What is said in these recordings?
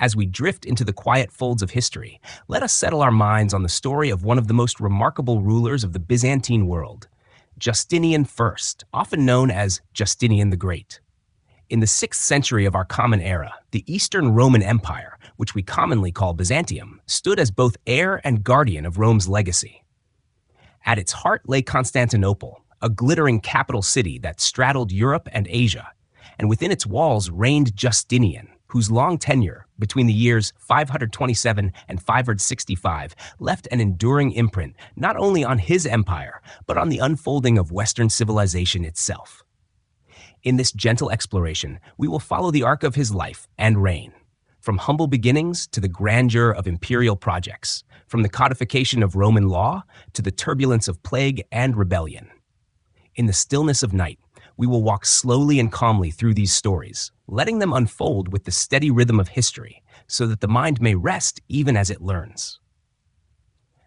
As we drift into the quiet folds of history, let us settle our minds on the story of one of the most remarkable rulers of the Byzantine world, Justinian I, often known as Justinian the Great. In the 6th century of our Common Era, the Eastern Roman Empire, which we commonly call Byzantium, stood as both heir and guardian of Rome's legacy. At its heart lay Constantinople, a glittering capital city that straddled Europe and Asia, and within its walls reigned Justinian, whose long tenure, between the years 527 and 565, left an enduring imprint not only on his empire, but on the unfolding of Western civilization itself. In this gentle exploration, we will follow the arc of his life and reign, from humble beginnings to the grandeur of imperial projects, from the codification of Roman law to the turbulence of plague and rebellion. In the stillness of night, we will walk slowly and calmly through these stories, letting them unfold with the steady rhythm of history, so that the mind may rest even as it learns.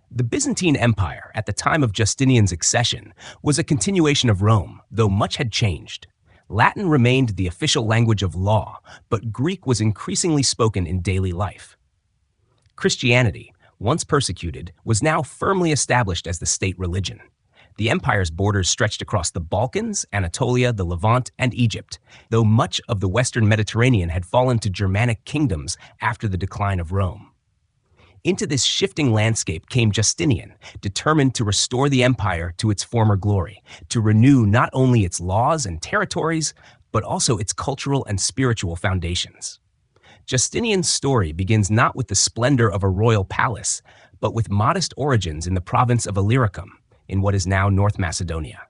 The Byzantine Empire, at the time of Justinian's accession, was a continuation of Rome, though much had changed. Latin remained the official language of law, but Greek was increasingly spoken in daily life. Christianity, once persecuted, was now firmly established as the state religion. The empire's borders stretched across the Balkans, Anatolia, the Levant, and Egypt, though much of the Western Mediterranean had fallen to Germanic kingdoms after the decline of Rome. Into this shifting landscape came Justinian, determined to restore the empire to its former glory, to renew not only its laws and territories, but also its cultural and spiritual foundations. Justinian's story begins not with the splendor of a royal palace, but with modest origins in the province of Illyricum, in what is now North Macedonia.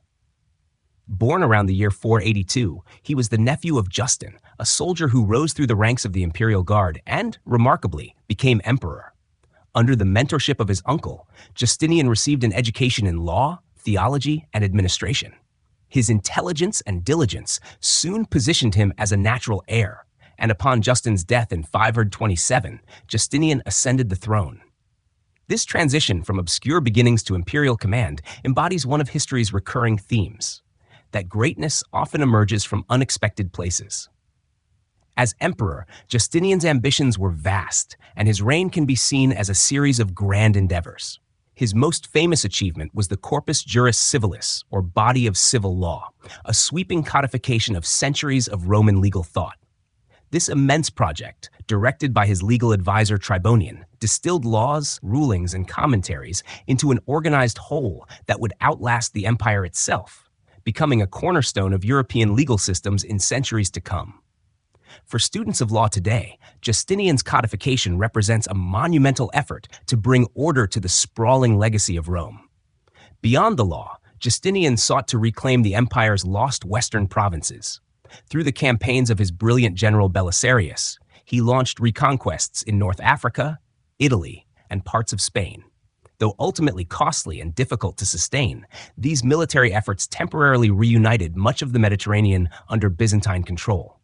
Born around the year 482, he was the nephew of Justin, a soldier who rose through the ranks of the Imperial Guard and, remarkably, became emperor. Under the mentorship of his uncle, Justinian received an education in law, theology, and administration. His intelligence and diligence soon positioned him as a natural heir, and upon Justin's death in 527, Justinian ascended the throne. This transition from obscure beginnings to imperial command embodies one of history's recurring themes, that greatness often emerges from unexpected places. As emperor, Justinian's ambitions were vast, and his reign can be seen as a series of grand endeavors. His most famous achievement was the Corpus Juris Civilis, or Body of Civil Law, a sweeping codification of centuries of Roman legal thought. This immense project, directed by his legal advisor Tribonian, distilled laws, rulings, and commentaries into an organized whole that would outlast the empire itself, becoming a cornerstone of European legal systems in centuries to come. For students of law today, Justinian's codification represents a monumental effort to bring order to the sprawling legacy of Rome. Beyond the law, Justinian sought to reclaim the empire's lost western provinces. Through the campaigns of his brilliant general Belisarius, he launched reconquests in North Africa, Italy, and parts of Spain. Though ultimately costly and difficult to sustain, these military efforts temporarily reunited much of the Mediterranean under Byzantine control.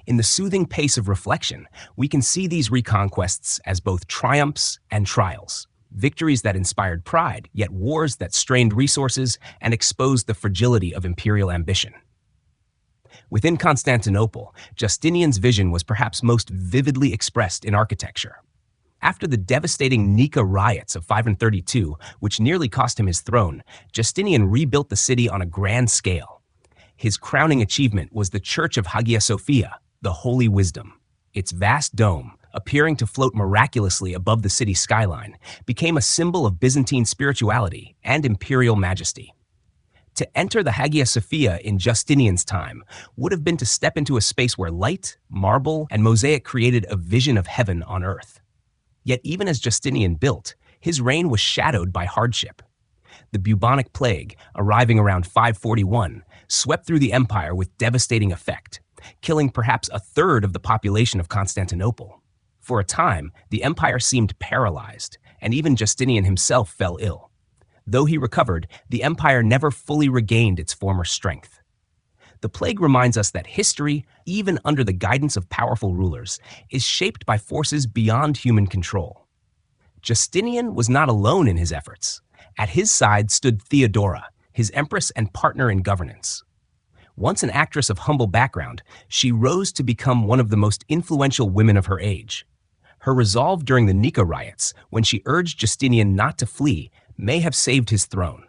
In the soothing pace of reflection, we can see these reconquests as both triumphs and trials, victories that inspired pride, yet wars that strained resources and exposed the fragility of imperial ambition. Within Constantinople, Justinian's vision was perhaps most vividly expressed in architecture. After the devastating Nika Riots of 532, which nearly cost him his throne, Justinian rebuilt the city on a grand scale. His crowning achievement was the Church of Hagia Sophia, the Holy Wisdom. Its vast dome, appearing to float miraculously above the city's skyline, became a symbol of Byzantine spirituality and imperial majesty. To enter the Hagia Sophia in Justinian's time would have been to step into a space where light, marble, and mosaic created a vision of heaven on earth. Yet even as Justinian built, his reign was shadowed by hardship. The bubonic plague, arriving around 541, swept through the empire with devastating effect, killing perhaps a third of the population of Constantinople. For a time, the empire seemed paralyzed, and even Justinian himself fell ill. Though he recovered, the empire never fully regained its former strength. The plague reminds us that history, even under the guidance of powerful rulers, is shaped by forces beyond human control. Justinian was not alone in his efforts. At his side stood Theodora, his empress and partner in governance. Once an actress of humble background, she rose to become one of the most influential women of her age. Her resolve during the Nika Riots, when she urged Justinian not to flee, may have saved his throne.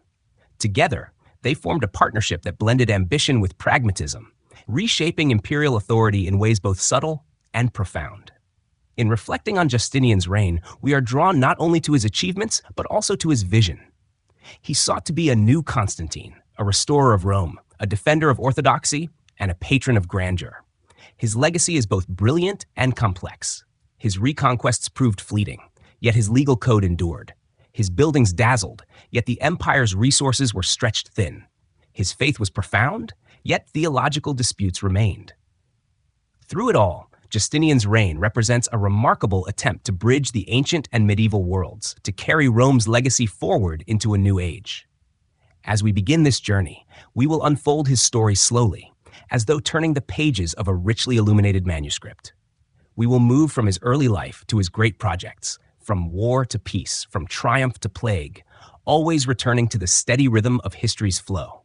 Together, they formed a partnership that blended ambition with pragmatism, reshaping imperial authority in ways both subtle and profound. In reflecting on Justinian's reign, we are drawn not only to his achievements, but also to his vision. He sought to be a new Constantine, a restorer of Rome, a defender of orthodoxy, and a patron of grandeur. His legacy is both brilliant and complex. His reconquests proved fleeting, yet his legal code endured. His buildings dazzled, yet the empire's resources were stretched thin. His faith was profound, yet theological disputes remained. Through it all, Justinian's reign represents a remarkable attempt to bridge the ancient and medieval worlds, to carry Rome's legacy forward into a new age. As we begin this journey, we will unfold his story slowly, as though turning the pages of a richly illuminated manuscript. We will move from his early life to his great projects, from war to peace, from triumph to plague, always returning to the steady rhythm of history's flow.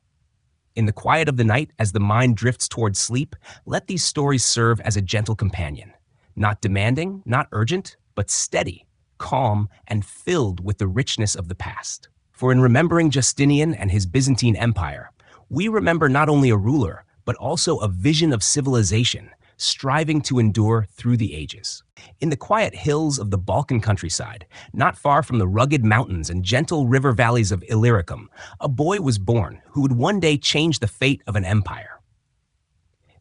In the quiet of the night, as the mind drifts towards sleep, let these stories serve as a gentle companion, not demanding, not urgent, but steady, calm, and filled with the richness of the past. For in remembering Justinian and his Byzantine Empire, we remember not only a ruler, but also a vision of civilization, striving to endure through the ages. In the quiet hills of the Balkan countryside, not far from the rugged mountains and gentle river valleys of Illyricum, a boy was born who would one day change the fate of an empire.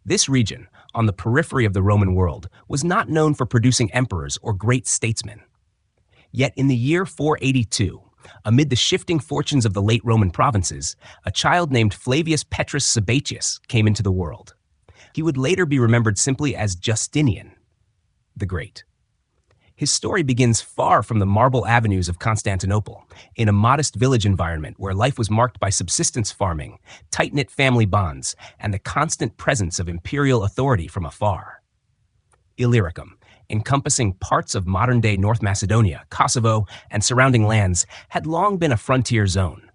This region, on the periphery of the Roman world, was not known for producing emperors or great statesmen. Yet in the year 482, amid the shifting fortunes of the late Roman provinces, a child named Flavius Petrus Sabatius came into the world. He would later be remembered simply as Justinian the Great. His story begins far from the marble avenues of Constantinople, in a modest village environment where life was marked by subsistence farming, tight-knit family bonds, and the constant presence of imperial authority from afar. Illyricum, encompassing parts of modern-day North Macedonia, Kosovo, and surrounding lands, had long been a frontier zone.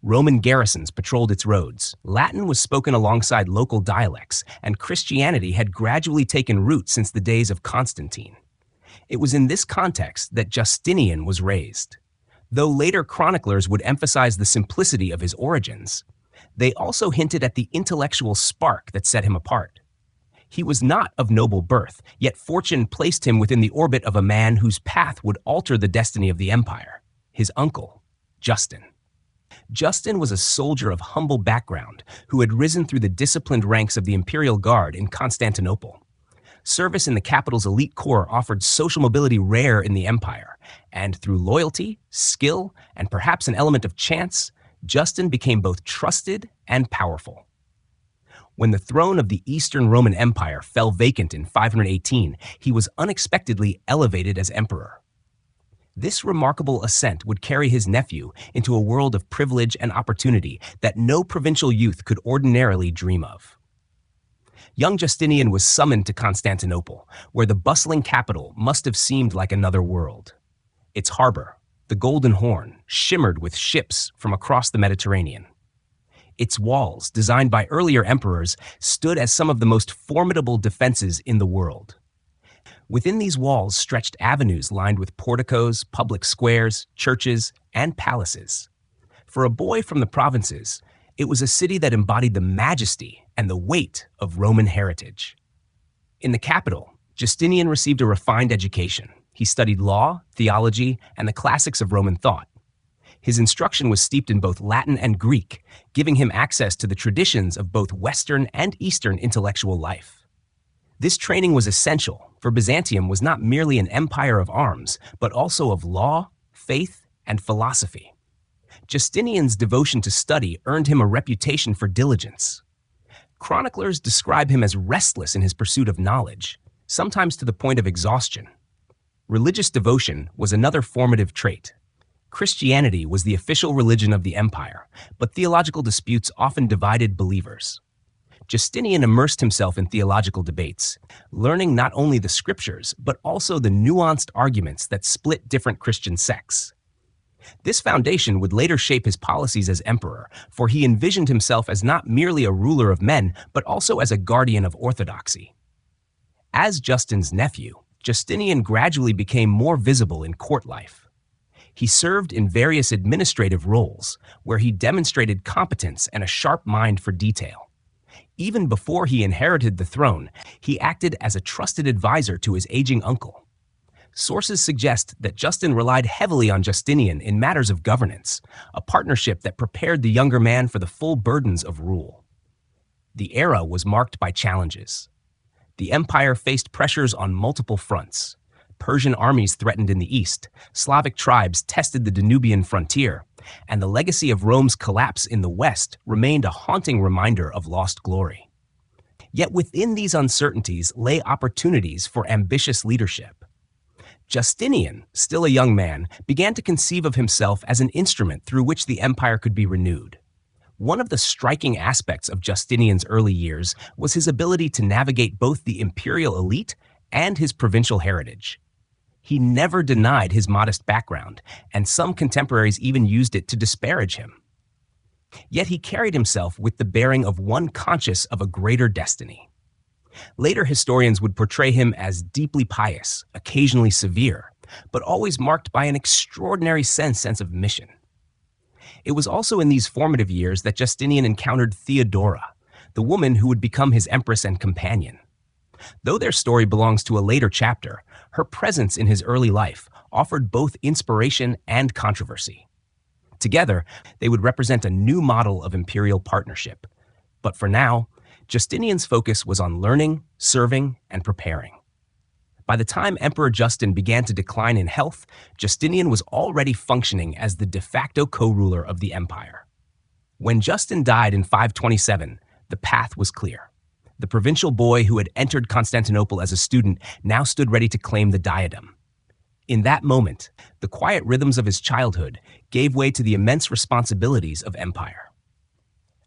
Roman garrisons patrolled its roads, Latin was spoken alongside local dialects, and Christianity had gradually taken root since the days of Constantine. It was in this context that Justinian was raised. Though later chroniclers would emphasize the simplicity of his origins, they also hinted at the intellectual spark that set him apart. He was not of noble birth, yet fortune placed him within the orbit of a man whose path would alter the destiny of the empire, his uncle, Justin. Justin was a soldier of humble background who had risen through the disciplined ranks of the Imperial Guard in Constantinople. Service in the capital's elite corps offered social mobility rare in the empire, and through loyalty, skill, and perhaps an element of chance, Justin became both trusted and powerful. When the throne of the Eastern Roman Empire fell vacant in 518, he was unexpectedly elevated as emperor. This remarkable ascent would carry his nephew into a world of privilege and opportunity that no provincial youth could ordinarily dream of. Young Justinian was summoned to Constantinople, where the bustling capital must have seemed like another world. Its harbor, the Golden Horn, shimmered with ships from across the Mediterranean. Its walls, designed by earlier emperors, stood as some of the most formidable defenses in the world. Within these walls stretched avenues lined with porticos, public squares, churches, and palaces. For a boy from the provinces, it was a city that embodied the majesty and the weight of Roman heritage. In the capital, Justinian received a refined education. He studied law, theology, and the classics of Roman thought. His instruction was steeped in both Latin and Greek, giving him access to the traditions of both Western and Eastern intellectual life. This training was essential, for Byzantium was not merely an empire of arms, but also of law, faith, and philosophy. Justinian's devotion to study earned him a reputation for diligence. Chroniclers describe him as restless in his pursuit of knowledge, sometimes to the point of exhaustion. Religious devotion was another formative trait. Christianity was the official religion of the empire, but theological disputes often divided believers. Justinian immersed himself in theological debates, learning not only the scriptures, but also the nuanced arguments that split different Christian sects. This foundation would later shape his policies as emperor, for he envisioned himself as not merely a ruler of men, but also as a guardian of orthodoxy. As Justin's nephew, Justinian gradually became more visible in court life. He served in various administrative roles, where he demonstrated competence and a sharp mind for detail. Even before he inherited the throne, he acted as a trusted advisor to his aging uncle. Sources suggest that Justin relied heavily on Justinian in matters of governance, a partnership that prepared the younger man for the full burdens of rule. The era was marked by challenges. The empire faced pressures on multiple fronts. Persian armies threatened in the east, Slavic tribes tested the Danubian frontier, and the legacy of Rome's collapse in the west remained a haunting reminder of lost glory. Yet within these uncertainties lay opportunities for ambitious leadership. Justinian, still a young man, began to conceive of himself as an instrument through which the empire could be renewed. One of the striking aspects of Justinian's early years was his ability to navigate both the imperial elite and his provincial heritage. He never denied his modest background, and some contemporaries even used it to disparage him. Yet he carried himself with the bearing of one conscious of a greater destiny. Later historians would portray him as deeply pious, occasionally severe, but always marked by an extraordinary sense of mission. It was also in these formative years that Justinian encountered Theodora, the woman who would become his empress and companion. Though their story belongs to a later chapter, her presence in his early life offered both inspiration and controversy. Together, they would represent a new model of imperial partnership. But for now, Justinian's focus was on learning, serving, and preparing. By the time Emperor Justin began to decline in health, Justinian was already functioning as the de facto co-ruler of the empire. When Justin died in 527, the path was clear. The provincial boy who had entered Constantinople as a student now stood ready to claim the diadem. In that moment, the quiet rhythms of his childhood gave way to the immense responsibilities of empire.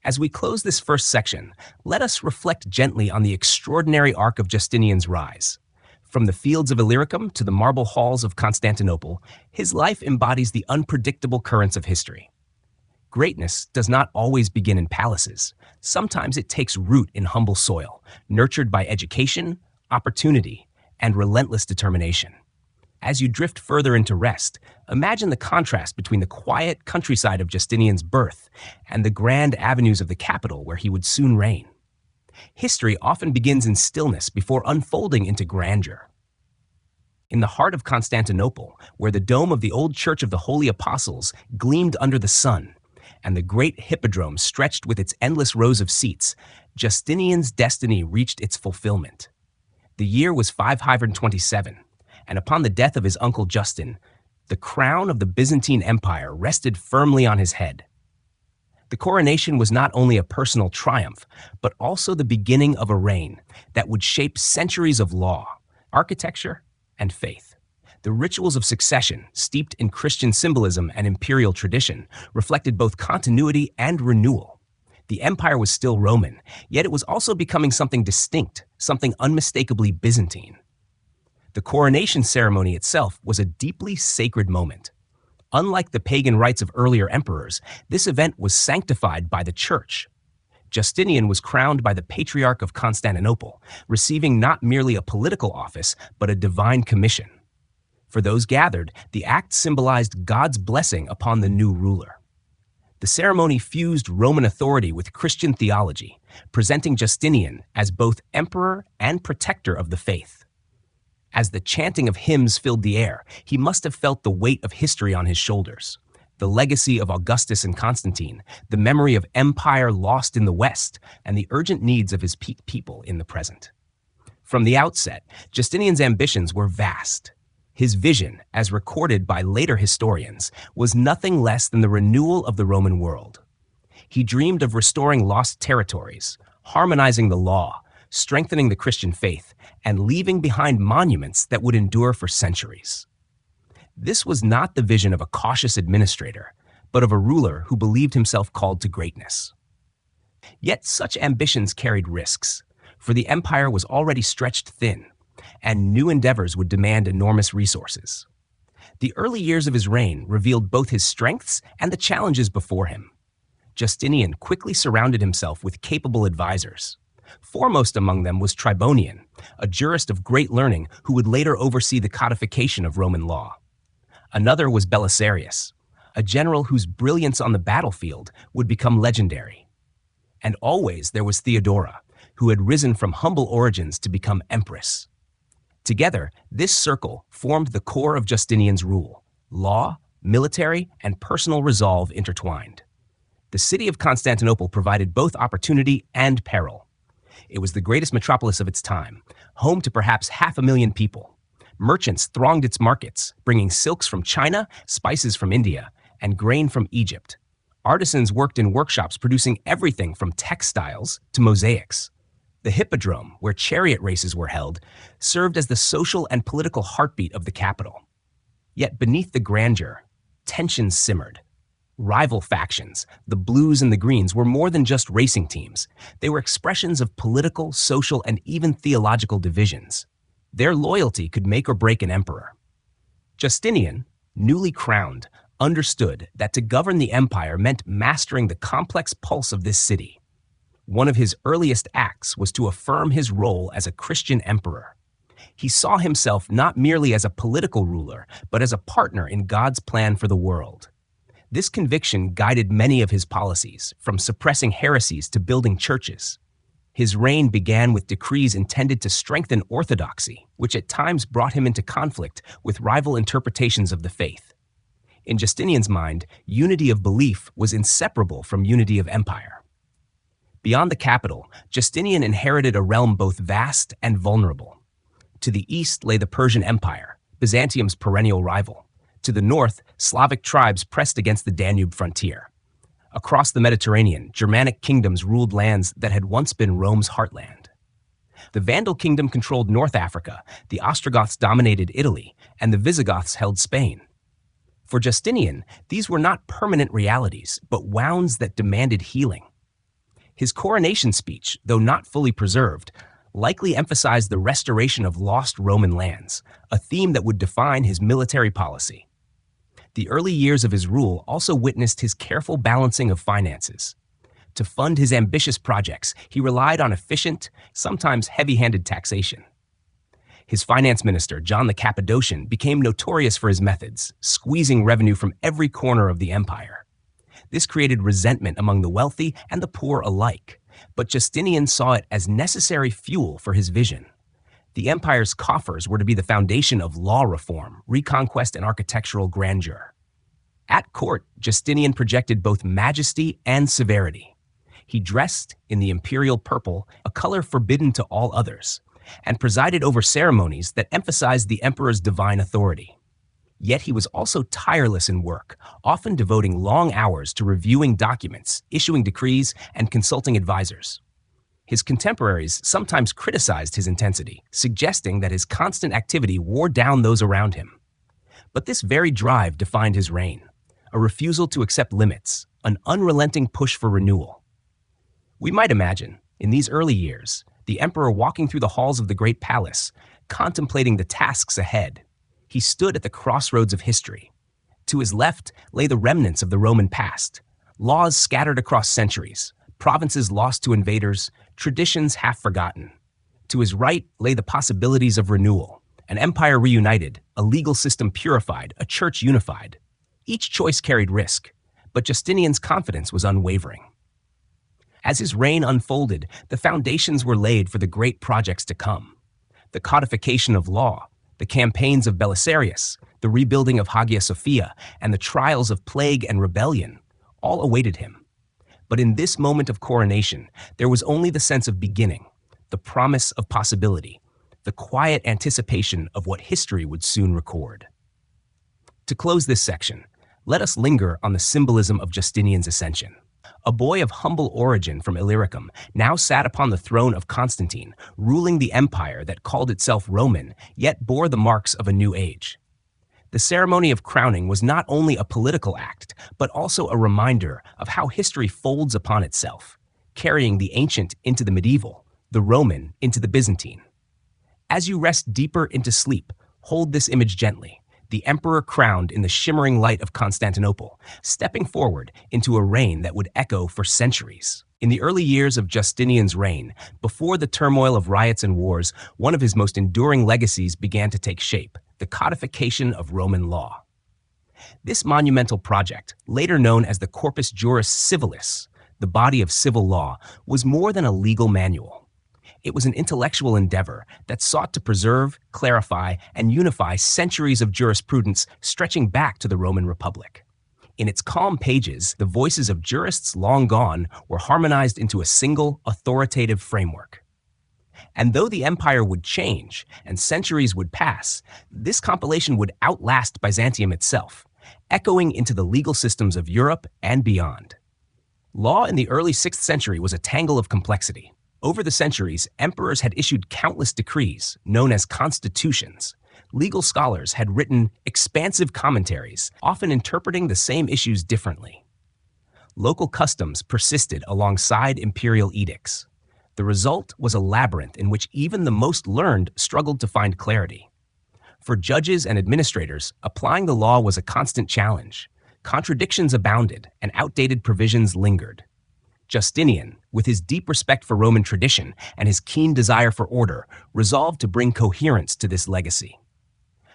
As we close this first section, let us reflect gently on the extraordinary arc of Justinian's rise. From the fields of Illyricum to the marble halls of Constantinople, his life embodies the unpredictable currents of history. Greatness does not always begin in palaces. Sometimes it takes root in humble soil, nurtured by education, opportunity, and relentless determination. As you drift further into rest, imagine the contrast between the quiet countryside of Justinian's birth and the grand avenues of the capital where he would soon reign. History often begins in stillness before unfolding into grandeur. In the heart of Constantinople, where the dome of the old Church of the Holy Apostles gleamed under the sun, and the great hippodrome stretched with its endless rows of seats, Justinian's destiny reached its fulfillment. The year was 527, and upon the death of his uncle Justin, the crown of the Byzantine Empire rested firmly on his head. The coronation was not only a personal triumph, but also the beginning of a reign that would shape centuries of law, architecture, and faith. The rituals of succession, steeped in Christian symbolism and imperial tradition, reflected both continuity and renewal. The empire was still Roman, yet it was also becoming something distinct, something unmistakably Byzantine. The coronation ceremony itself was a deeply sacred moment. Unlike the pagan rites of earlier emperors, this event was sanctified by the Church. Justinian was crowned by the Patriarch of Constantinople, receiving not merely a political office, but a divine commission. For those gathered, the act symbolized God's blessing upon the new ruler. The ceremony fused Roman authority with Christian theology, presenting Justinian as both emperor and protector of the faith. As the chanting of hymns filled the air, he must have felt the weight of history on his shoulders. The legacy of Augustus and Constantine, the memory of empire lost in the West, and the urgent needs of his people in the present. From the outset, Justinian's ambitions were vast. His vision, as recorded by later historians, was nothing less than the renewal of the Roman world. He dreamed of restoring lost territories, harmonizing the law, strengthening the Christian faith, and leaving behind monuments that would endure for centuries. This was not the vision of a cautious administrator, but of a ruler who believed himself called to greatness. Yet such ambitions carried risks, for the empire was already stretched thin, and new endeavors would demand enormous resources. The early years of his reign revealed both his strengths and the challenges before him. Justinian quickly surrounded himself with capable advisors. Foremost among them was Tribonian, a jurist of great learning who would later oversee the codification of Roman law. Another was Belisarius, a general whose brilliance on the battlefield would become legendary. And always there was Theodora, who had risen from humble origins to become empress. Together, this circle formed the core of Justinian's rule: law, military, and personal resolve intertwined. The city of Constantinople provided both opportunity and peril. It was the greatest metropolis of its time, home to perhaps 500,000 people. Merchants thronged its markets, bringing silks from China, spices from India, and grain from Egypt. Artisans worked in workshops producing everything from textiles to mosaics. The hippodrome, where chariot races were held, served as the social and political heartbeat of the capital. Yet beneath the grandeur, tensions simmered. Rival factions, the Blues and the Greens, were more than just racing teams. They were expressions of political, social, and even theological divisions. Their loyalty could make or break an emperor. Justinian, newly crowned, understood that to govern the empire meant mastering the complex pulse of this city. One of his earliest acts was to affirm his role as a Christian emperor. He saw himself not merely as a political ruler, but as a partner in God's plan for the world. This conviction guided many of his policies, from suppressing heresies to building churches. His reign began with decrees intended to strengthen orthodoxy, which at times brought him into conflict with rival interpretations of the faith. In Justinian's mind, unity of belief was inseparable from unity of empire. Beyond the capital, Justinian inherited a realm both vast and vulnerable. To the east lay the Persian Empire, Byzantium's perennial rival. To the north, Slavic tribes pressed against the Danube frontier. Across the Mediterranean, Germanic kingdoms ruled lands that had once been Rome's heartland. The Vandal kingdom controlled North Africa, the Ostrogoths dominated Italy, and the Visigoths held Spain. For Justinian, these were not permanent realities, but wounds that demanded healing. His coronation speech, though not fully preserved, likely emphasized the restoration of lost Roman lands, a theme that would define his military policy. The early years of his rule also witnessed his careful balancing of finances. To fund his ambitious projects, he relied on efficient, sometimes heavy-handed taxation. His finance minister, John the Cappadocian, became notorious for his methods, squeezing revenue from every corner of the empire. This created resentment among the wealthy and the poor alike, but Justinian saw it as necessary fuel for his vision. The empire's coffers were to be the foundation of law reform, reconquest, and architectural grandeur. At court, Justinian projected both majesty and severity. He dressed in the imperial purple, a color forbidden to all others, and presided over ceremonies that emphasized the emperor's divine authority. Yet he was also tireless in work, often devoting long hours to reviewing documents, issuing decrees, and consulting advisors. His contemporaries sometimes criticized his intensity, suggesting that his constant activity wore down those around him. But this very drive defined his reign, a refusal to accept limits, an unrelenting push for renewal. We might imagine, in these early years, the emperor walking through the halls of the great palace, contemplating the tasks ahead. He stood at the crossroads of history. To his left lay the remnants of the Roman past, laws scattered across centuries, provinces lost to invaders, traditions half forgotten. To his right lay the possibilities of renewal, an empire reunited, a legal system purified, a church unified. Each choice carried risk, but Justinian's confidence was unwavering. As his reign unfolded, the foundations were laid for the great projects to come. The codification of law, the campaigns of Belisarius, the rebuilding of Hagia Sophia, and the trials of plague and rebellion all awaited him. But in this moment of coronation, there was only the sense of beginning, the promise of possibility, the quiet anticipation of what history would soon record. To close this section, let us linger on the symbolism of Justinian's ascension. A boy of humble origin from Illyricum now sat upon the throne of Constantine, ruling the empire that called itself Roman, yet bore the marks of a new age. The ceremony of crowning was not only a political act, but also a reminder of how history folds upon itself, carrying the ancient into the medieval, the Roman into the Byzantine. As you rest deeper into sleep, hold this image gently, the emperor crowned in the shimmering light of Constantinople, stepping forward into a reign that would echo for centuries. In the early years of Justinian's reign, before the turmoil of riots and wars, one of his most enduring legacies began to take shape: the codification of Roman law. This monumental project, later known as the Corpus Juris Civilis, the body of civil law, was more than a legal manual. It was an intellectual endeavor that sought to preserve, clarify, and unify centuries of jurisprudence stretching back to the Roman Republic. In its calm pages, the voices of jurists long gone were harmonized into a single, authoritative framework. And though the empire would change and centuries would pass, this compilation would outlast Byzantium itself, echoing into the legal systems of Europe and beyond. Law in the early 6th century was a tangle of complexity. Over the centuries, emperors had issued countless decrees, known as constitutions. Legal scholars had written expansive commentaries, often interpreting the same issues differently. Local customs persisted alongside imperial edicts. The result was a labyrinth in which even the most learned struggled to find clarity. For judges and administrators, applying the law was a constant challenge. Contradictions abounded, and outdated provisions lingered. Justinian, with his deep respect for Roman tradition and his keen desire for order, resolved to bring coherence to this legacy.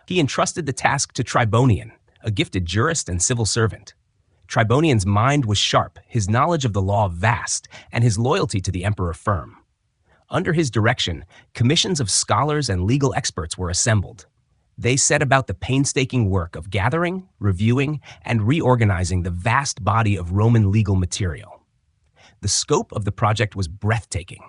He entrusted the task to Tribonian, a gifted jurist and civil servant. Tribonian's mind was sharp, his knowledge of the law vast, and his loyalty to the emperor firm. Under his direction, commissions of scholars and legal experts were assembled. They set about the painstaking work of gathering, reviewing, and reorganizing the vast body of Roman legal material. The scope of the project was breathtaking.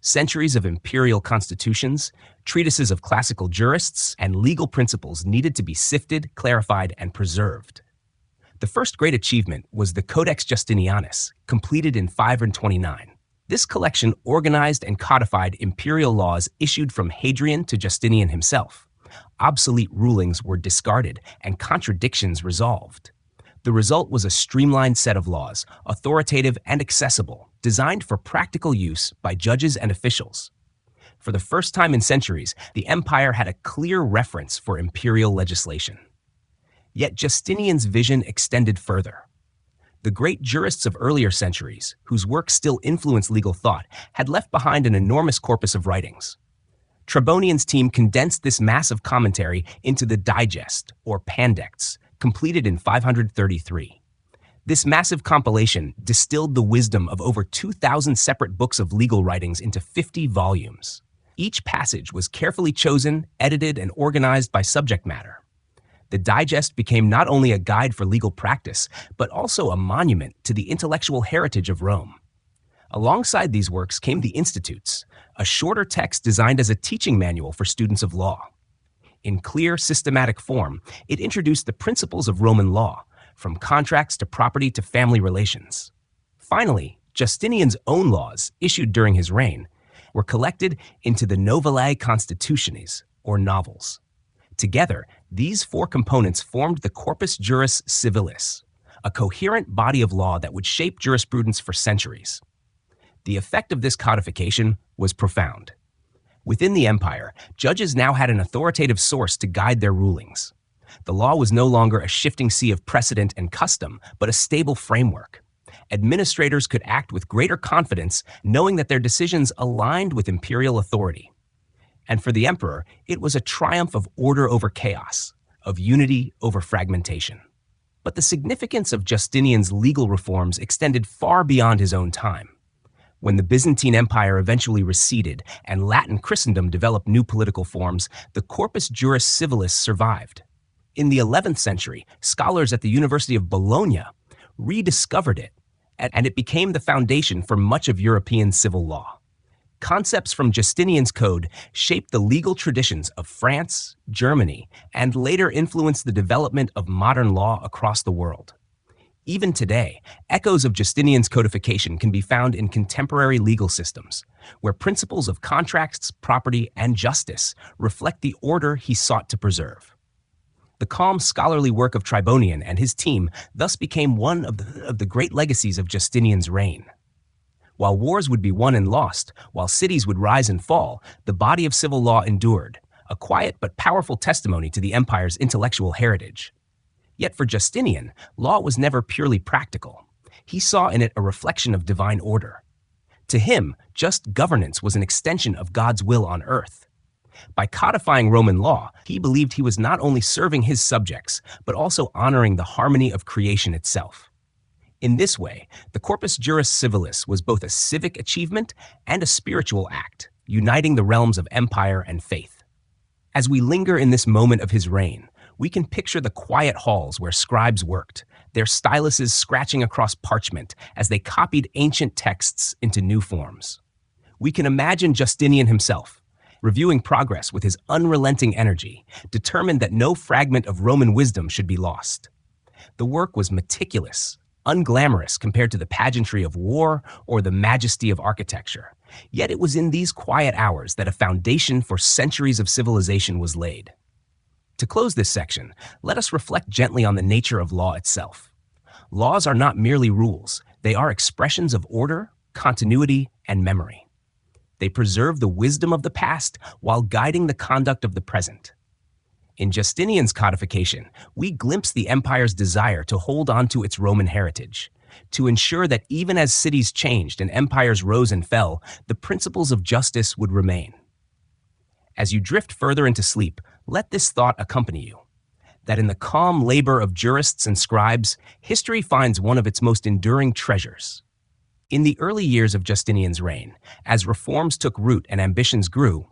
Centuries of imperial constitutions, treatises of classical jurists, and legal principles needed to be sifted, clarified, and preserved. The first great achievement was the Codex Justinianus, completed in 529. This collection organized and codified imperial laws issued from Hadrian to Justinian himself. Obsolete rulings were discarded and contradictions resolved. The result was a streamlined set of laws, authoritative and accessible, designed for practical use by judges and officials. For the first time in centuries, the empire had a clear reference for imperial legislation. Yet Justinian's vision extended further. The great jurists of earlier centuries, whose work still influenced legal thought, had left behind an enormous corpus of writings. Tribonian's team condensed this massive commentary into the Digest, or Pandects, completed in 533. This massive compilation distilled the wisdom of over 2,000 separate books of legal writings into 50 volumes. Each passage was carefully chosen, edited, and organized by subject matter. The Digest became not only a guide for legal practice, but also a monument to the intellectual heritage of Rome. Alongside these works came the Institutes, a shorter text designed as a teaching manual for students of law. In clear, systematic form, it introduced the principles of Roman law, from contracts to property to family relations. Finally, Justinian's own laws, issued during his reign, were collected into the Novae Constitutiones, or novels. Together, these four components formed the Corpus Juris Civilis, a coherent body of law that would shape jurisprudence for centuries. The effect of this codification was profound. Within the empire, judges now had an authoritative source to guide their rulings. The law was no longer a shifting sea of precedent and custom, but a stable framework. Administrators could act with greater confidence, knowing that their decisions aligned with imperial authority. And for the emperor, it was a triumph of order over chaos, of unity over fragmentation. But the significance of Justinian's legal reforms extended far beyond his own time. When the Byzantine Empire eventually receded and Latin Christendom developed new political forms, the Corpus Juris Civilis survived. In the 11th century, scholars at the University of Bologna rediscovered it, and it became the foundation for much of European civil law. Concepts from Justinian's code shaped the legal traditions of France, Germany, and later influenced the development of modern law across the world. Even today, echoes of Justinian's codification can be found in contemporary legal systems, where principles of contracts, property, and justice reflect the order he sought to preserve. The calm scholarly work of Tribonian and his team thus became one of the great legacies of Justinian's reign. While wars would be won and lost, while cities would rise and fall, the body of civil law endured, a quiet but powerful testimony to the empire's intellectual heritage. Yet for Justinian, law was never purely practical. He saw in it a reflection of divine order. To him, just governance was an extension of God's will on earth. By codifying Roman law, he believed he was not only serving his subjects, but also honoring the harmony of creation itself. In this way, the Corpus Juris Civilis was both a civic achievement and a spiritual act, uniting the realms of empire and faith. As we linger in this moment of his reign, we can picture the quiet halls where scribes worked, their styluses scratching across parchment as they copied ancient texts into new forms. We can imagine Justinian himself, reviewing progress with his unrelenting energy, determined that no fragment of Roman wisdom should be lost. The work was meticulous, unglamorous compared to the pageantry of war or the majesty of architecture. Yet it was in these quiet hours that a foundation for centuries of civilization was laid. To close this section, let us reflect gently on the nature of law itself. Laws are not merely rules, they are expressions of order, continuity, and memory. They preserve the wisdom of the past while guiding the conduct of the present. In Justinian's codification, we glimpse the empire's desire to hold on to its Roman heritage, to ensure that even as cities changed and empires rose and fell, the principles of justice would remain. As you drift further into sleep, let this thought accompany you, that in the calm labor of jurists and scribes, history finds one of its most enduring treasures. In the early years of Justinian's reign, as reforms took root and ambitions grew,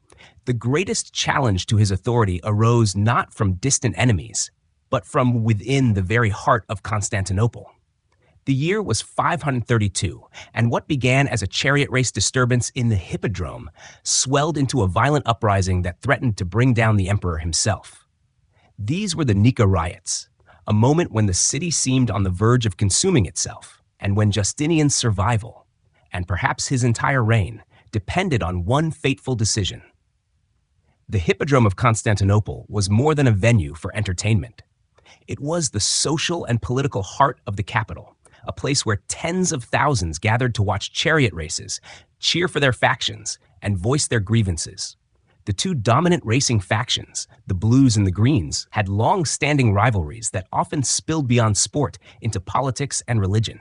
the greatest challenge to his authority arose not from distant enemies, but from within the very heart of Constantinople. The year was 532, and what began as a chariot race disturbance in the Hippodrome swelled into a violent uprising that threatened to bring down the emperor himself. These were the Nika Riots, a moment when the city seemed on the verge of consuming itself, and when Justinian's survival, and perhaps his entire reign, depended on one fateful decision. The Hippodrome of Constantinople was more than a venue for entertainment. It was the social and political heart of the capital, a place where tens of thousands gathered to watch chariot races, cheer for their factions, and voice their grievances. The two dominant racing factions, the Blues and the Greens, had long-standing rivalries that often spilled beyond sport into politics and religion.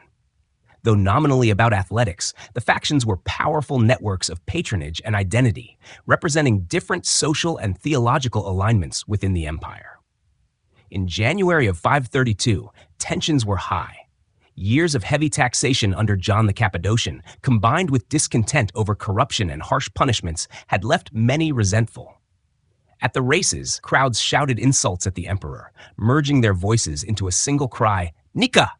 Though nominally about athletics, the factions were powerful networks of patronage and identity, representing different social and theological alignments within the empire. In January of 532, tensions were high. Years of heavy taxation under John the Cappadocian, combined with discontent over corruption and harsh punishments, had left many resentful. At the races, crowds shouted insults at the emperor, merging their voices into a single cry, "Nika!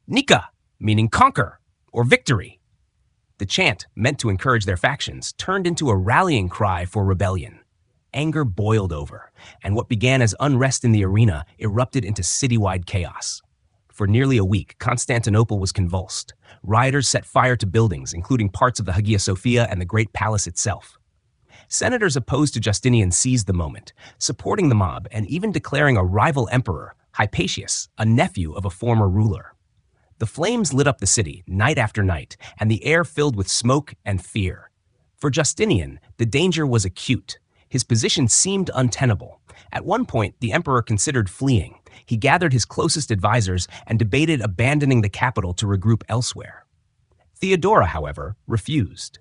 Nika!" meaning conquer or victory. The chant, meant to encourage their factions, turned into a rallying cry for rebellion. Anger boiled over, and what began as unrest in the arena erupted into citywide chaos. For nearly a week, Constantinople was convulsed. Rioters set fire to buildings, including parts of the Hagia Sophia and the Great Palace itself. Senators opposed to Justinian seized the moment, supporting the mob and even declaring a rival emperor, Hypatius, a nephew of a former ruler. The flames lit up the city night after night, and the air filled with smoke and fear. For Justinian, the danger was acute. His position seemed untenable. At one point, the emperor considered fleeing. He gathered his closest advisors and debated abandoning the capital to regroup elsewhere. Theodora, however, refused.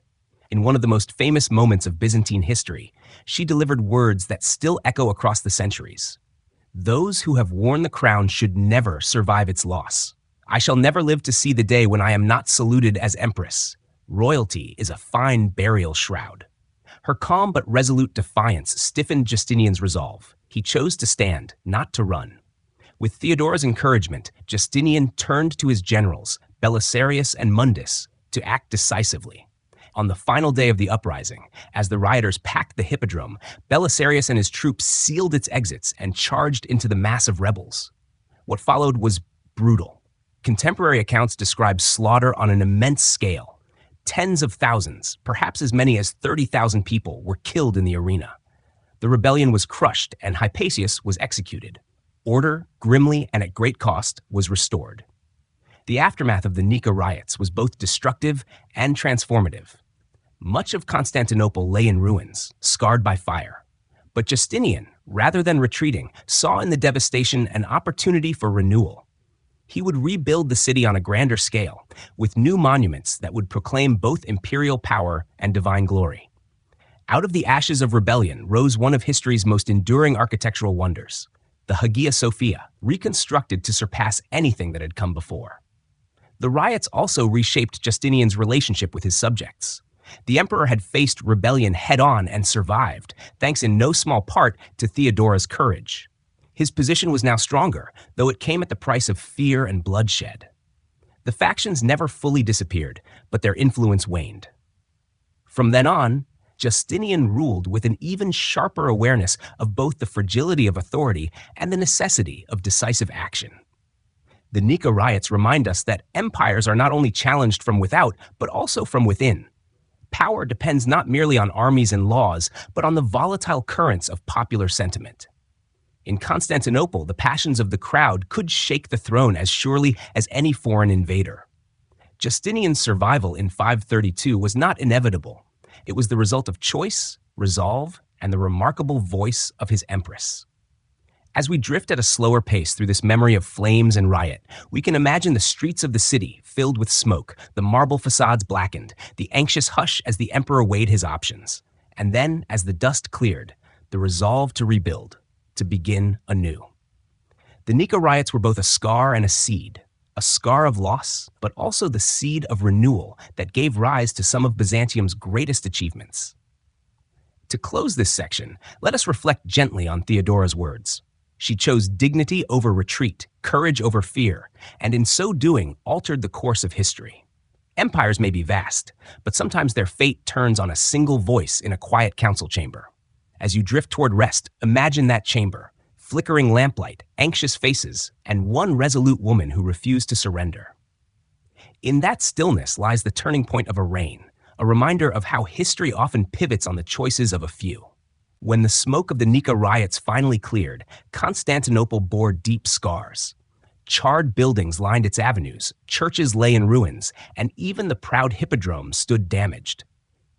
In one of the most famous moments of Byzantine history, she delivered words that still echo across the centuries. "Those who have worn the crown should never survive its loss. I shall never live to see the day when I am not saluted as empress. Royalty is a fine burial shroud." Her calm but resolute defiance stiffened Justinian's resolve. He chose to stand, not to run. With Theodora's encouragement, Justinian turned to his generals, Belisarius and Mundus, to act decisively. On the final day of the uprising, as the rioters packed the Hippodrome, Belisarius and his troops sealed its exits and charged into the mass of rebels. What followed was brutal. Contemporary accounts describe slaughter on an immense scale. Tens of thousands, perhaps as many as 30,000 people, were killed in the arena. The rebellion was crushed and Hypatius was executed. Order, grimly and at great cost, was restored. The aftermath of the Nika riots was both destructive and transformative. Much of Constantinople lay in ruins, scarred by fire. But Justinian, rather than retreating, saw in the devastation an opportunity for renewal. He would rebuild the city on a grander scale, with new monuments that would proclaim both imperial power and divine glory. Out of the ashes of rebellion rose one of history's most enduring architectural wonders, the Hagia Sophia, reconstructed to surpass anything that had come before. The riots also reshaped Justinian's relationship with his subjects. The emperor had faced rebellion head-on and survived, thanks in no small part to Theodora's courage. His position was now stronger, though it came at the price of fear and bloodshed. The factions never fully disappeared, but their influence waned. From then on, Justinian ruled with an even sharper awareness of both the fragility of authority and the necessity of decisive action. The Nika Riots remind us that empires are not only challenged from without, but also from within. Power depends not merely on armies and laws, but on the volatile currents of popular sentiment. In Constantinople, the passions of the crowd could shake the throne as surely as any foreign invader. Justinian's survival in 532 was not inevitable. It was the result of choice, resolve, and the remarkable voice of his empress. As we drift at a slower pace through this memory of flames and riot, we can imagine the streets of the city filled with smoke, the marble facades blackened, the anxious hush as the emperor weighed his options. And then, as the dust cleared, the resolve to rebuild, to begin anew. The Nika riots were both a scar and a scar of loss, but also the seed of renewal that gave rise to some of Byzantium's greatest achievements. To close this section, let us reflect gently on Theodora's words. She chose dignity over retreat, courage over fear, and in so doing altered the course of history. Empires may be vast, but sometimes their fate turns on a single voice in a quiet council chamber. As you drift toward rest, imagine that chamber, flickering lamplight, anxious faces, and one resolute woman who refused to surrender. In that stillness lies the turning point of a reign, a reminder of how history often pivots on the choices of a few. When the smoke of the Nika riots finally cleared, Constantinople bore deep scars. Charred buildings lined its avenues, churches lay in ruins, and even the proud hippodrome stood damaged.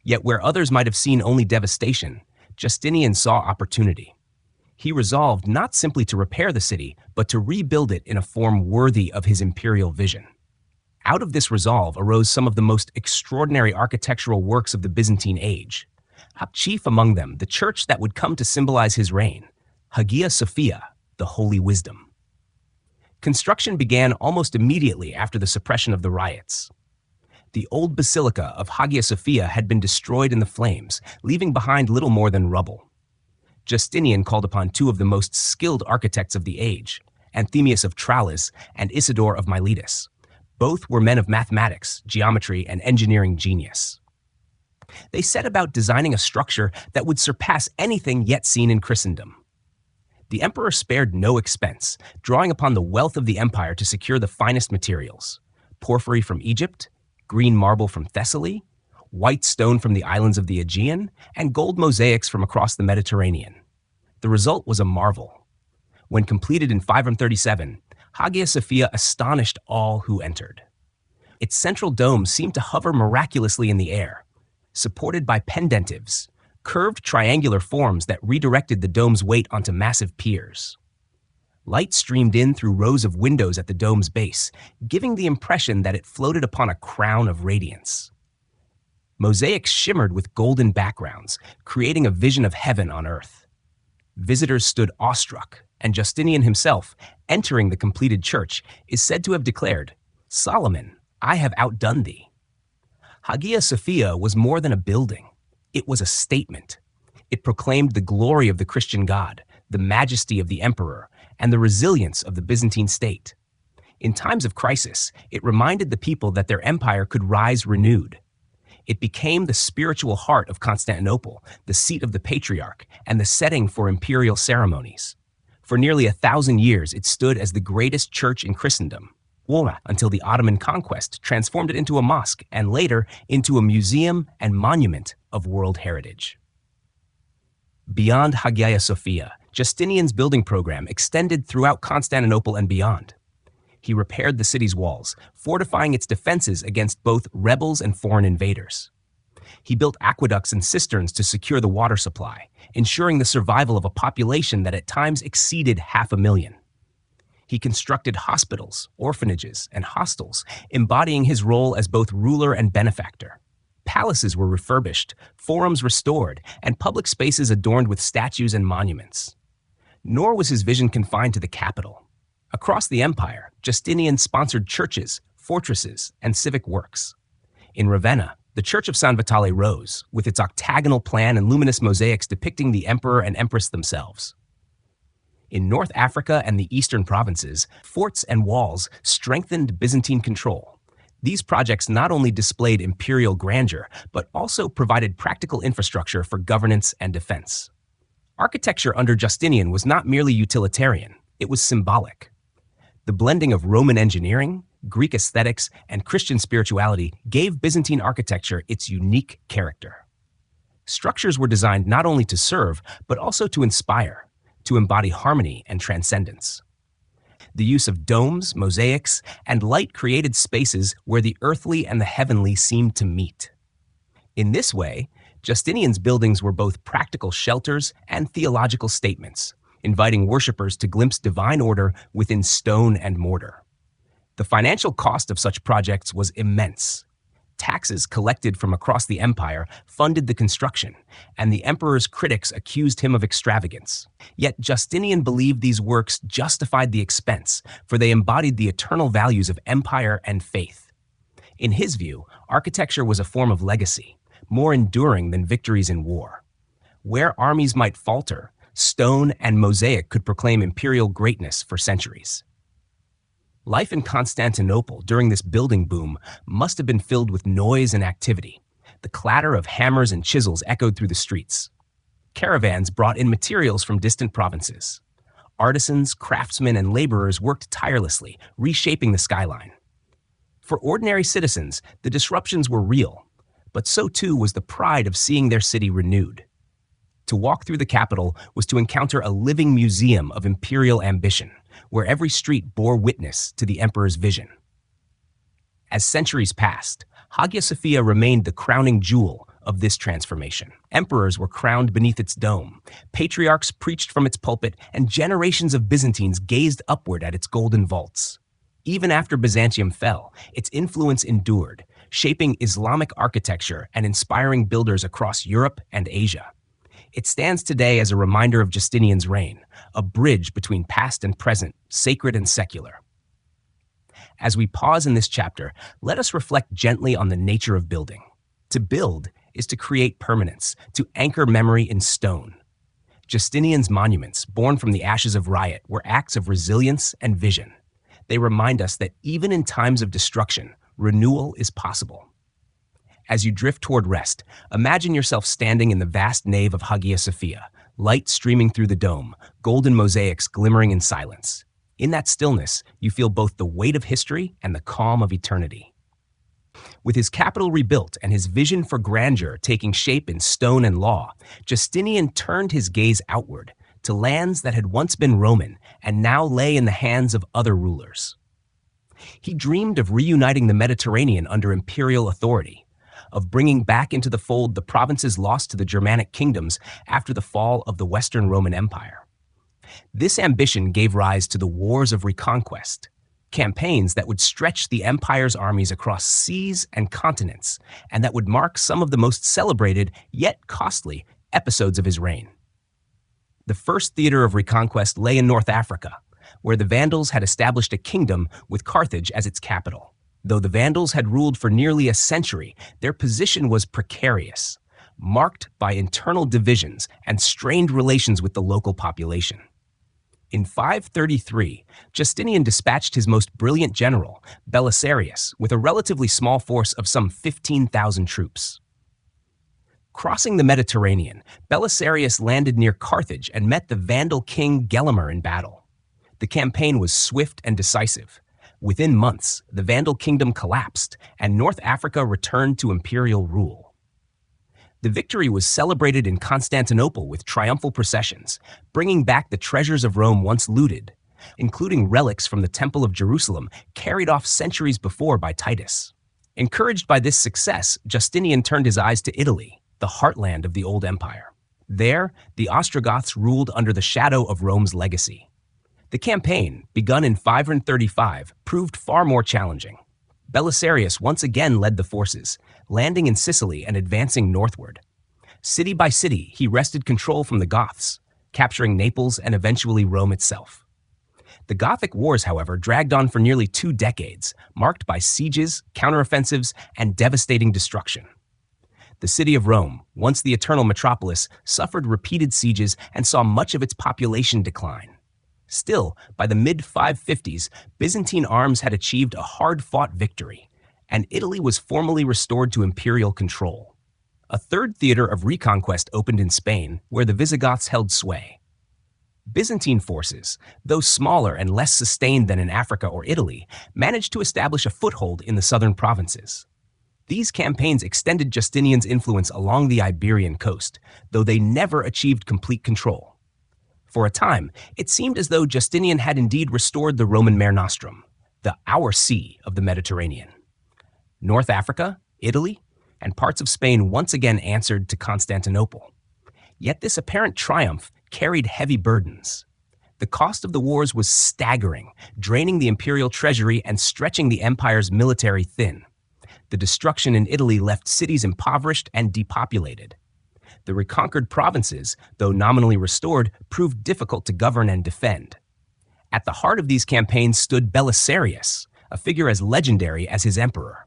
Yet where others might have seen only devastation, Justinian saw opportunity. He resolved not simply to repair the city, but to rebuild it in a form worthy of his imperial vision. Out of this resolve arose some of the most extraordinary architectural works of the Byzantine age. Chief among them, the church that would come to symbolize his reign, Hagia Sophia, the Holy Wisdom. Construction began almost immediately after the suppression of the riots. The old basilica of Hagia Sophia had been destroyed in the flames, leaving behind little more than rubble. Justinian called upon two of the most skilled architects of the age, Anthemius of Tralles and Isidore of Miletus. Both were men of mathematics, geometry, and engineering genius. They set about designing a structure that would surpass anything yet seen in Christendom. The emperor spared no expense, drawing upon the wealth of the empire to secure the finest materials: porphyry from Egypt, green marble from Thessaly, white stone from the islands of the Aegean, and gold mosaics from across the Mediterranean. The result was a marvel. When completed in 537, Hagia Sophia astonished all who entered. Its central dome seemed to hover miraculously in the air, supported by pendentives, curved triangular forms that redirected the dome's weight onto massive piers. Light streamed in through rows of windows at the dome's base, giving the impression that it floated upon a crown of radiance. Mosaics shimmered with golden backgrounds, creating a vision of heaven on earth. Visitors stood awestruck, and Justinian himself, entering the completed church, is said to have declared, "Solomon, I have outdone thee." Hagia Sophia was more than a building. It was a statement. It proclaimed the glory of the Christian God, the majesty of the emperor, and the resilience of the Byzantine state. In times of crisis, it reminded the people that their empire could rise renewed. It became the spiritual heart of Constantinople, the seat of the patriarch, and the setting for imperial ceremonies. For nearly 1,000 years, it stood as the greatest church in Christendom, until the Ottoman conquest transformed it into a mosque and later into a museum and monument of world heritage. Beyond Hagia Sophia, Justinian's building program extended throughout Constantinople and beyond. He repaired the city's walls, fortifying its defenses against both rebels and foreign invaders. He built aqueducts and cisterns to secure the water supply, ensuring the survival of a population that at times exceeded 500,000. He constructed hospitals, orphanages, and hostels, embodying his role as both ruler and benefactor. Palaces were refurbished, forums restored, and public spaces adorned with statues and monuments. Nor was his vision confined to the capital. Across the empire, Justinian sponsored churches, fortresses, and civic works. In Ravenna, the Church of San Vitale rose, with its octagonal plan and luminous mosaics depicting the emperor and empress themselves. In North Africa and the eastern provinces, forts and walls strengthened Byzantine control. These projects not only displayed imperial grandeur, but also provided practical infrastructure for governance and defense. Architecture under Justinian was not merely utilitarian, it was symbolic. The blending of Roman engineering, Greek aesthetics, and Christian spirituality gave Byzantine architecture its unique character. Structures were designed not only to serve, but also to inspire, to embody harmony and transcendence. The use of domes, mosaics, and light created spaces where the earthly and the heavenly seemed to meet. In this way, Justinian's buildings were both practical shelters and theological statements, inviting worshippers to glimpse divine order within stone and mortar. The financial cost of such projects was immense. Taxes collected from across the empire funded the construction, and the emperor's critics accused him of extravagance. Yet Justinian believed these works justified the expense, for they embodied the eternal values of empire and faith. In his view, architecture was a form of legacy, more enduring than victories in war. Where armies might falter, stone and mosaic could proclaim imperial greatness for centuries. Life in Constantinople during this building boom must have been filled with noise and activity. The clatter of hammers and chisels echoed through the streets. Caravans brought in materials from distant provinces. Artisans, craftsmen, and laborers worked tirelessly, reshaping the skyline. For ordinary citizens, the disruptions were real, but so too was the pride of seeing their city renewed. To walk through the capital was to encounter a living museum of imperial ambition, where every street bore witness to the emperor's vision. As centuries passed, Hagia Sophia remained the crowning jewel of this transformation. Emperors were crowned beneath its dome, patriarchs preached from its pulpit, and generations of Byzantines gazed upward at its golden vaults. Even after Byzantium fell, its influence endured, shaping Islamic architecture and inspiring builders across Europe and Asia. It stands today as a reminder of Justinian's reign, a bridge between past and present, sacred and secular. As we pause in this chapter, let us reflect gently on the nature of building. To build is to create permanence, to anchor memory in stone. Justinian's monuments, born from the ashes of riot, were acts of resilience and vision. They remind us that even in times of destruction, renewal is possible. As you drift toward rest, imagine yourself standing in the vast nave of Hagia Sophia, light streaming through the dome, golden mosaics glimmering in silence. In that stillness, you feel both the weight of history and the calm of eternity. With his capital rebuilt and his vision for grandeur taking shape in stone and law, Justinian turned his gaze outward to lands that had once been Roman and now lay in the hands of other rulers. He dreamed of reuniting the Mediterranean under imperial authority, of bringing back into the fold the provinces lost to the Germanic kingdoms after the fall of the Western Roman Empire. This ambition gave rise to the Wars of Reconquest, campaigns that would stretch the empire's armies across seas and continents, and that would mark some of the most celebrated, yet costly, episodes of his reign. The first theater of Reconquest lay in North Africa, where the Vandals had established a kingdom with Carthage as its capital. Though the Vandals had ruled for nearly a century, their position was precarious, marked by internal divisions and strained relations with the local population. In 533, Justinian dispatched his most brilliant general, Belisarius, with a relatively small force of some 15,000 troops. Crossing the Mediterranean, Belisarius landed near Carthage and met the Vandal king Gelimer in battle. The campaign was swift and decisive. Within months, the Vandal kingdom collapsed, and North Africa returned to imperial rule. The victory was celebrated in Constantinople with triumphal processions, bringing back the treasures of Rome once looted, including relics from the Temple of Jerusalem carried off centuries before by Titus. Encouraged by this success, Justinian turned his eyes to Italy, the heartland of the old empire. There, the Ostrogoths ruled under the shadow of Rome's legacy. The campaign, begun in 535, proved far more challenging. Belisarius once again led the forces, landing in Sicily and advancing northward. City by city, he wrested control from the Goths, capturing Naples and eventually Rome itself. The Gothic Wars, however, dragged on for nearly 2 decades, marked by sieges, counteroffensives, and devastating destruction. The city of Rome, once the eternal metropolis, suffered repeated sieges and saw much of its population decline. Still, by the mid-550s, Byzantine arms had achieved a hard-fought victory, and Italy was formally restored to imperial control. A third theater of reconquest opened in Spain, where the Visigoths held sway. Byzantine forces, though smaller and less sustained than in Africa or Italy, managed to establish a foothold in the southern provinces. These campaigns extended Justinian's influence along the Iberian coast, though they never achieved complete control. For a time, it seemed as though Justinian had indeed restored the Roman Mare Nostrum, the Our Sea of the Mediterranean. North Africa, Italy, and parts of Spain once again answered to Constantinople. Yet this apparent triumph carried heavy burdens. The cost of the wars was staggering, draining the imperial treasury and stretching the empire's military thin. The destruction in Italy left cities impoverished and depopulated. The reconquered provinces, though nominally restored, proved difficult to govern and defend. At the heart of these campaigns stood Belisarius, a figure as legendary as his emperor.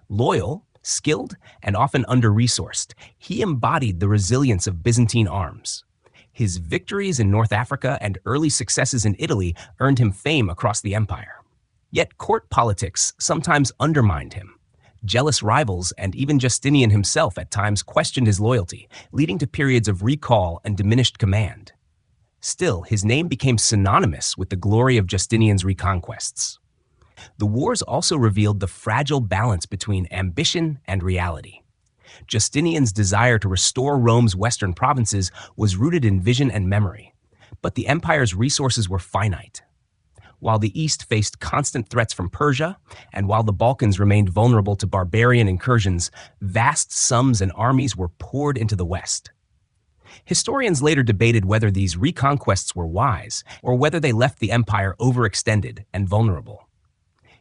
Loyal, skilled, and often under-resourced, he embodied the resilience of Byzantine arms. His victories in North Africa and early successes in Italy earned him fame across the empire. Yet court politics sometimes undermined him. Jealous rivals and even Justinian himself at times questioned his loyalty, leading to periods of recall and diminished command. Still, his name became synonymous with the glory of Justinian's reconquests. The wars also revealed the fragile balance between ambition and reality. Justinian's desire to restore Rome's western provinces was rooted in vision and memory, but the empire's resources were finite. While the East faced constant threats from Persia, and while the Balkans remained vulnerable to barbarian incursions, vast sums and armies were poured into the West. Historians later debated whether these reconquests were wise, or whether they left the empire overextended and vulnerable.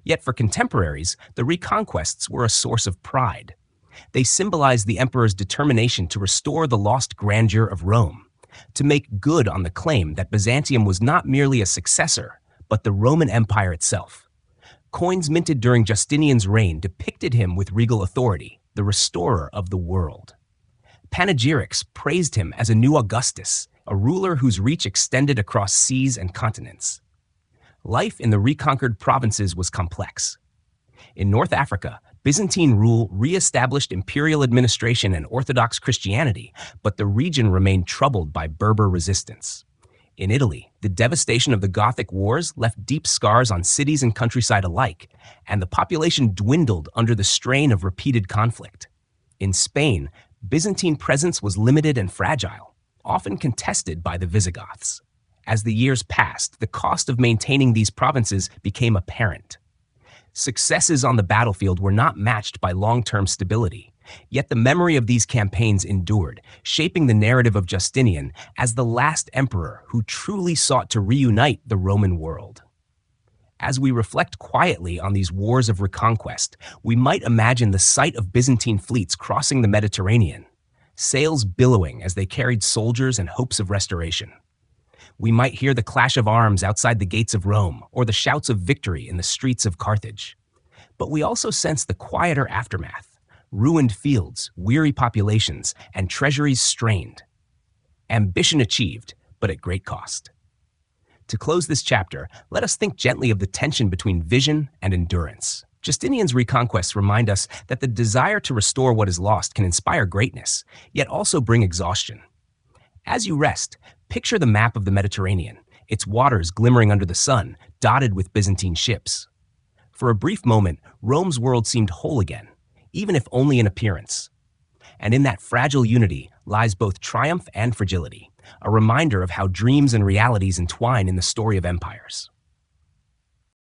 Yet for contemporaries, the reconquests were a source of pride. They symbolized the emperor's determination to restore the lost grandeur of Rome, to make good on the claim that Byzantium was not merely a successor, but the Roman Empire itself. Coins minted during Justinian's reign depicted him with regal authority, the restorer of the world. Panegyrics praised him as a new Augustus, a ruler whose reach extended across seas and continents. Life in the reconquered provinces was complex. In North Africa, Byzantine rule re-established imperial administration and Orthodox Christianity, but the region remained troubled by Berber resistance. In Italy, the devastation of the Gothic Wars left deep scars on cities and countryside alike, and the population dwindled under the strain of repeated conflict. In Spain, Byzantine presence was limited and fragile, often contested by the Visigoths. As the years passed, the cost of maintaining these provinces became apparent. Successes on the battlefield were not matched by long-term stability. Yet the memory of these campaigns endured, shaping the narrative of Justinian as the last emperor who truly sought to reunite the Roman world. As we reflect quietly on these wars of reconquest, we might imagine the sight of Byzantine fleets crossing the Mediterranean, sails billowing as they carried soldiers and hopes of restoration. We might hear the clash of arms outside the gates of Rome or the shouts of victory in the streets of Carthage. But we also sense the quieter aftermath. Ruined fields, weary populations, and treasuries strained. Ambition achieved, but at great cost. To close this chapter, let us think gently of the tension between vision and endurance. Justinian's reconquests remind us that the desire to restore what is lost can inspire greatness, yet also bring exhaustion. As you rest, picture the map of the Mediterranean, its waters glimmering under the sun, dotted with Byzantine ships. For a brief moment, Rome's world seemed whole again, even if only in appearance. And in that fragile unity lies both triumph and fragility, a reminder of how dreams and realities entwine in the story of empires.